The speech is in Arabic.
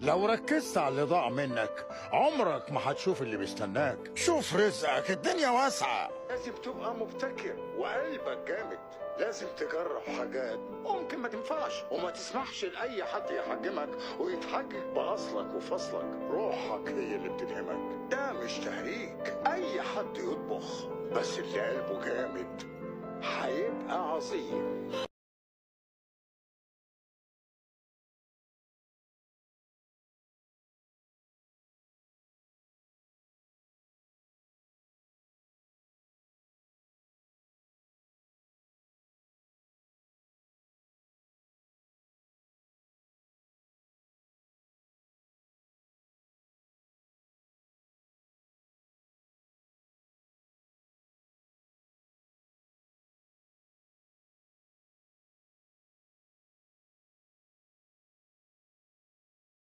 لو ركزت على اللي ضاع منك عمرك ما هتشوف اللي بيستناك. شوف رزقك، الدنيا واسعة. لازم تبقى مبتكر وقلبك جامد. لازم تجرب حاجات ممكن ما تنفعش، وما تسمحش لأي حد يحجمك ويتحجج بأصلك وفصلك. روحك هي اللي بتلهمك، ده مش تهريج. أي حد يطبخ، بس اللي قلبه جامد هيبقى عظيم.